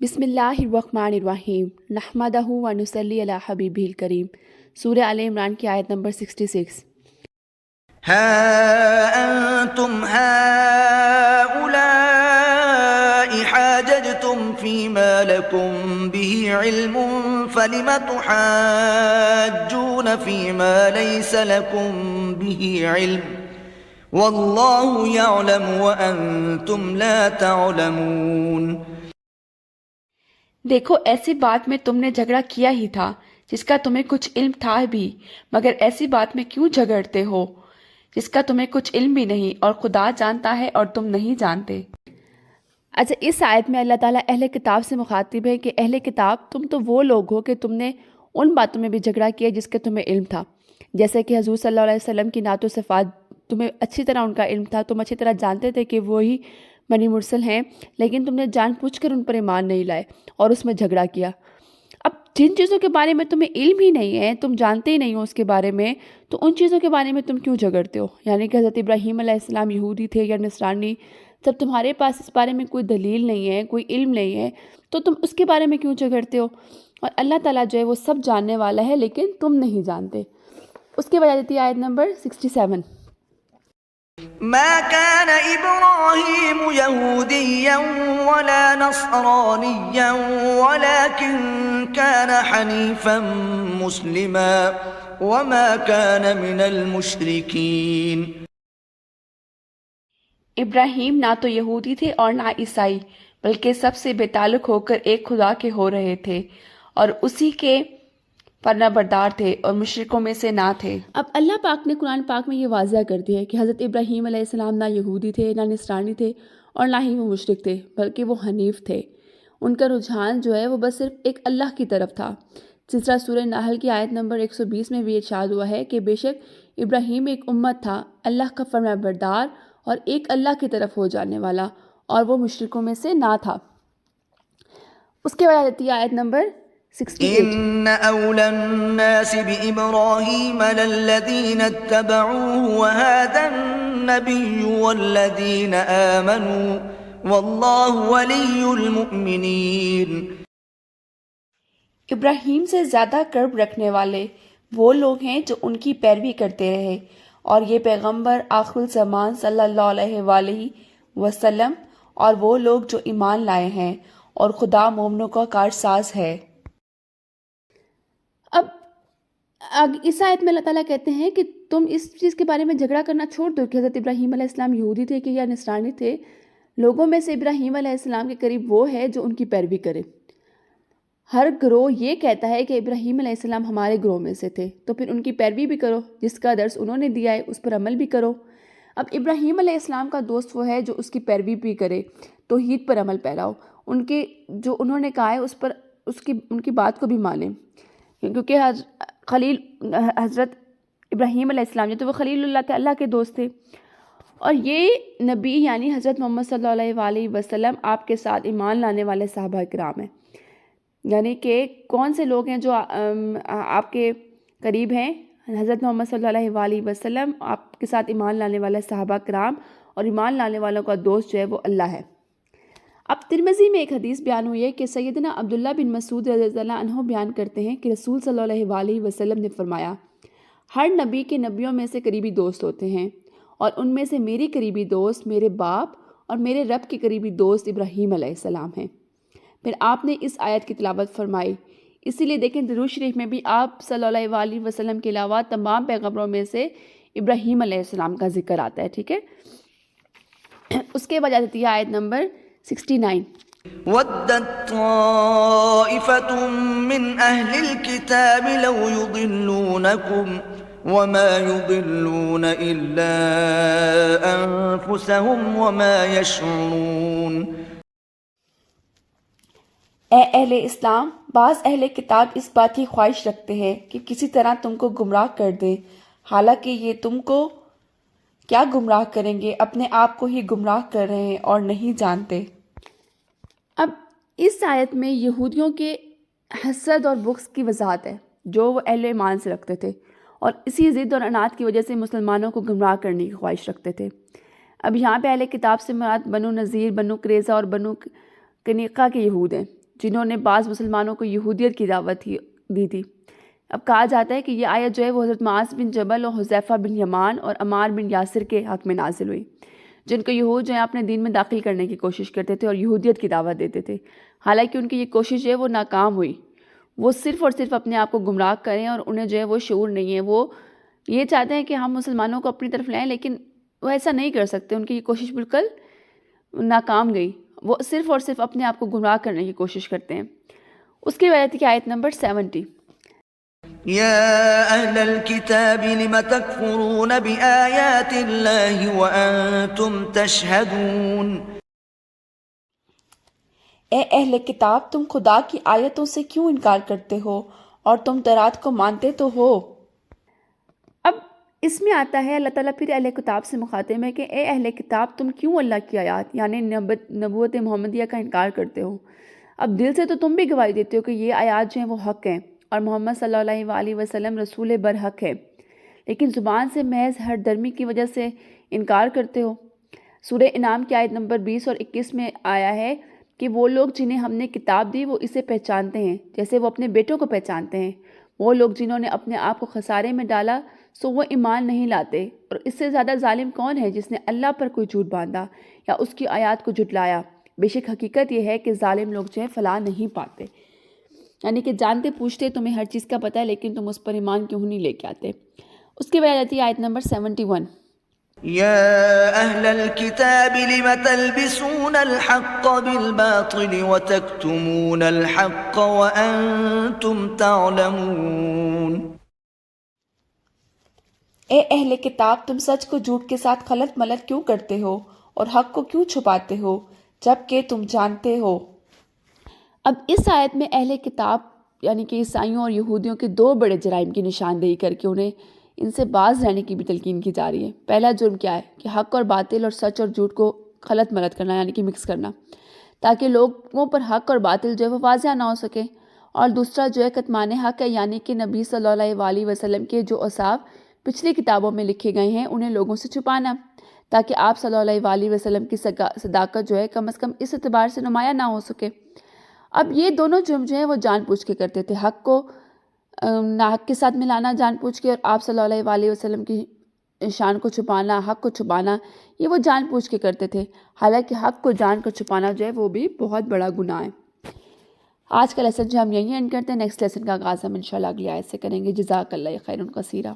بسم اللہ الرحمن الرحیم نحمدہ و نصلی علی حبیبہ الکریم۔ سورہ آل عمران کی آیت نمبر 66۔ ها أنتم هؤلاء حاججتم فيما لكم به علم فلم تحاجون فيما ليس لكم به علم والله يعلم وأنتم لا تعلمون۔ دیکھو ایسی بات میں تم نے جھگڑا کیا ہی تھا جس کا تمہیں کچھ علم تھا بھی، مگر ایسی بات میں کیوں جھگڑتے ہو جس کا تمہیں کچھ علم بھی نہیں، اور خدا جانتا ہے اور تم نہیں جانتے۔ اچھا، اس آیت میں اللہ تعالیٰ اہل کتاب سے مخاطب ہے کہ اہل کتاب تم تو وہ لوگ ہو کہ تم نے ان باتوں میں بھی جھگڑا کیا جس کا تمہیں علم تھا، جیسے کہ حضور صلی اللہ علیہ وسلم کی نعت و صفات تمہیں اچھی طرح ان کا علم تھا، تم اچھی طرح جانتے تھے کہ وہی بنی مرسل ہیں، لیکن تم نے جان پوچھ کر ان پر ایمان نہیں لائے اور اس میں جھگڑا کیا۔ اب جن چیزوں کے بارے میں تمہیں علم ہی نہیں ہے، تم جانتے ہی نہیں ہو اس کے بارے میں، تو ان چیزوں کے بارے میں تم کیوں جھگڑتے ہو؟ یعنی کہ حضرت ابراہیم علیہ السلام یہودی تھے یا نصرانی، جب تمہارے پاس اس بارے میں کوئی دلیل نہیں ہے، کوئی علم نہیں ہے، تو تم اس کے بارے میں کیوں جھگڑتے ہو؟ اور اللہ تعالیٰ جو ہے وہ سب جاننے والا ہے، لیکن تم نہیں جانتے۔ اس کے وجہ دیتی ہے آیت نمبر 67۔ ما كان إبراهيم يهوديا ولا نصرانيا ولكن كان حنيفا مسلما وما كان من المشركين۔ ابراہیم نہ تو یہودی تھے اور نہ عیسائی، بلکہ سب سے بے تعلق ہو کر ایک خدا کے ہو رہے تھے اور اسی کے فرما بردار تھے اور مشرکوں میں سے نہ تھے۔ اب اللہ پاک نے قرآن پاک میں یہ واضح کر دیا ہے کہ حضرت ابراہیم علیہ السلام نہ یہودی تھے، نہ نصرانی تھے اور نہ ہی وہ مشرک تھے، بلکہ وہ حنیف تھے۔ ان کا رجحان جو ہے وہ بس صرف ایک اللہ کی طرف تھا۔ تیسرا سورہ نحل کی آیت نمبر 120 میں بھی ارشاد ہوا ہے کہ بے شک ابراہیم ایک امت تھا، اللہ کا فرما بردار اور ایک اللہ کی طرف ہو جانے والا، اور وہ مشرکوں میں سے نہ تھا۔ اس کے بعد آتی ہے آیت نمبر 68۔ إن أولى الناس بإبراهيم للذين اتبعوه وهذا النبي والذين آمنوا والله ولي المؤمنين۔ ابراہیم سے زیادہ قرب رکھنے والے وہ لوگ ہیں جو ان کی پیروی کرتے رہے، اور یہ پیغمبر آخر الزمان صلی اللہ علیہ وآلہ وسلم اور وہ لوگ جو ایمان لائے ہیں، اور خدا مومنوں کا کارساز ہے۔ اب اس آیت میں اللہ تعالیٰ کہتے ہیں کہ تم اس چیز کے بارے میں جھگڑا کرنا چھوڑ دو کہ حضرت ابراہیم علیہ السلام یہودی تھے کہ یا نصرانی تھے۔ لوگوں میں سے ابراہیم علیہ السلام کے قریب وہ ہے جو ان کی پیروی کرے۔ ہر گروہ یہ کہتا ہے کہ ابراہیم علیہ السلام ہمارے گروہ میں سے تھے، تو پھر ان کی پیروی بھی کرو، جس کا درس انہوں نے دیا ہے اس پر عمل بھی کرو۔ اب ابراہیم علیہ السلام کا دوست وہ ہے جو اس کی پیروی بھی کرے، توحید پر عمل پیرا ہو، ان کے جو انہوں نے کہا ہے اس پر ان کی بات کو بھی مانیں، کیونکہ حضرت ابراہیم علیہ السلام جو تو وہ خلیل اللہ تھے، اللہ کے دوست تھے، اور یہ نبی یعنی حضرت محمد صلی اللہ علیہ وآلہ وسلم آپ کے ساتھ ایمان لانے والے صحابہ کرام ہیں۔ یعنی کہ کون سے لوگ ہیں جو آپ کے قریب ہیں؟ حضرت محمد صلی اللہ علیہ وآلہ وسلم، آپ کے ساتھ ایمان لانے والے صحابہ کرام، اور ایمان لانے والوں کا دوست جو ہے وہ اللہ ہے۔ اب ترمذی میں ایک حدیث بیان ہوئی ہے کہ سیدنا عبداللہ بن مسعود رضی اللہ عنہ بیان کرتے ہیں کہ رسول صلی اللہ علیہ وآلہ وسلم نے فرمایا، ہر نبی کے نبیوں میں سے قریبی دوست ہوتے ہیں، اور ان میں سے میری قریبی دوست میرے باپ اور میرے رب کے قریبی دوست ابراہیم علیہ السلام ہیں۔ پھر آپ نے اس آیت کی تلاوت فرمائی۔ اسی لیے دیکھیں درود شریف میں بھی آپ صلی اللہ علیہ وآلہ وسلم کے علاوہ تمام پیغمبروں میں سے ابراہیم علیہ السلام کا ذکر آتا ہے، ٹھیک ہے۔ اس کے بعد آتی ہے آیت نمبر 69۔ ودت طائفة من أهل الكتاب لو يضلونكم وما يضلون إلا أنفسهم وما يشعرون۔ اے اہل اسلام، بعض اہل کتاب اس بات کی خواہش رکھتے ہیں کہ کسی طرح تم کو گمراہ کر دیں، حالانکہ یہ تم کو کیا گمراہ کریں گے، اپنے آپ کو ہی گمراہ کر رہے ہیں اور نہیں جانتے۔ اب اس آیت میں یہودیوں کے حسد اور بغض کی وضاحت ہے جو وہ اہل ایمان سے رکھتے تھے، اور اسی ضد اور عناد کی وجہ سے مسلمانوں کو گمراہ کرنے کی خواہش رکھتے تھے۔ اب یہاں پہ اہل کتاب سے مراد بنو نذیر، بنو قریظہ اور بنو کنیقہ کے یہود ہیں، جنہوں نے بعض مسلمانوں کو یہودیت کی دعوت دی تھی۔ اب کہا جاتا ہے کہ یہ آیت جو ہے وہ حضرت معاذ بن جبل اور حذیفہ بن یمان اور عمار بن یاسر کے حق میں نازل ہوئی، جن کو یہود جو ہے اپنے دین میں داخل کرنے کی کوشش کرتے تھے اور یہودیت کی دعوت دیتے تھے۔ حالانکہ ان کی یہ کوشش جو ہے وہ ناکام ہوئی۔ وہ صرف اور صرف اپنے آپ کو گمراہ کریں اور انہیں جو ہے وہ شعور نہیں ہے۔ وہ یہ چاہتے ہیں کہ ہم مسلمانوں کو اپنی طرف لائیں، لیکن وہ ایسا نہیں کر سکتے۔ ان کی یہ کوشش بالکل ناکام گئی۔ وہ صرف اور صرف اپنے آپ کو گمراہ کرنے کی کوشش کرتے ہیں۔ اس کی وجہ کی آیت نمبر 70۔ يا أهل الكتاب لم تكفرون بآيات الله وأنتم تشهدون اے اہل کتاب، تم خدا کی آیتوں سے کیوں انکار کرتے ہو اور تم تورات کو مانتے تو ہو۔ اب اس میں آتا ہے اللہ تعالیٰ پھر اہل کتاب سے مخاطب ہے کہ اے اہل کتاب، تم کیوں اللہ کی آیات یعنی نبوت محمدیہ کا انکار کرتے ہو۔ اب دل سے تو تم بھی گواہی دیتے ہو کہ یہ آیات جو ہیں وہ حق ہیں اور محمد صلی اللہ علیہ وسلم رسول برحق ہے، لیکن زبان سے محض ہر درمی کی وجہ سے انکار کرتے ہو۔ سورہ انعام کی آیت نمبر 20 اور 21 میں آیا ہے کہ وہ لوگ جنہیں ہم نے کتاب دی وہ اسے پہچانتے ہیں جیسے وہ اپنے بیٹوں کو پہچانتے ہیں۔ وہ لوگ جنہوں نے اپنے آپ کو خسارے میں ڈالا سو وہ ایمان نہیں لاتے، اور اس سے زیادہ ظالم کون ہے جس نے اللہ پر کوئی جھوٹ باندھا یا اس کی آیات کو جھٹلایا۔ بے شک حقیقت یہ ہے کہ ظالم لوگ جو ہے فلاح نہیں پاتے، یعنی کہ جانتے پوچھتے تمہیں ہر چیز کا پتہ ہے لیکن تم اس پر ایمان کیوں نہیں لے کے آتے۔ اس کی وجہ آتی ہے آیت نمبر 71۔ يا أهل الكتاب لم تلبسون الحق بالباطل وتكتمون الحق وأنتم تعلمون اے اہل کتاب، تم سچ کو جھوٹ کے ساتھ خلط ملط کیوں کرتے ہو اور حق کو کیوں چھپاتے ہو جبکہ تم جانتے ہو۔ اب اس آیت میں اہل کتاب یعنی کہ عیسائیوں اور یہودیوں کے دو بڑے جرائم کی نشاندہی کر کے انہیں ان سے باز رہنے کی بھی تلقین کی جا رہی ہے۔ پہلا جرم کیا ہے کہ حق اور باطل اور سچ اور جھوٹ کو خلط ملط کرنا یعنی کہ مکس کرنا، تاکہ لوگوں پر حق اور باطل جو ہے وہ واضح نہ ہو سکے۔ اور دوسرا جو ہے کتمان حق ہے، یعنی کہ نبی صلی اللہ علیہ وسلم کے جو اوصاف پچھلی کتابوں میں لکھے گئے ہیں انہیں لوگوں سے چھپانا، تاکہ آپ صلی اللہ علیہ وسلم کی صداقت جو ہے کم از کم اس اعتبار سے نمایاں نہ ہو سکے۔ اب یہ دونوں جرم جو ہیں وہ جان بوجھ کے کرتے تھے، حق کو ناحق کے ساتھ ملانا جان بوجھ کے، اور آپ صلی اللہ علیہ وسلم کی شان کو چھپانا، حق کو چھپانا، یہ وہ جان بوجھ کے کرتے تھے۔ حالانکہ حق کو جان کر چھپانا جو ہے وہ بھی بہت بڑا گناہ ہے۔ آج کا لیسن جو ہم یہیں اینڈ کرتے ہیں، نیکسٹ لیسن کا آغاز ہم انشاءاللہ اگلی آیت سے کریں گے۔ جزاک اللہ خیرا کثیرا۔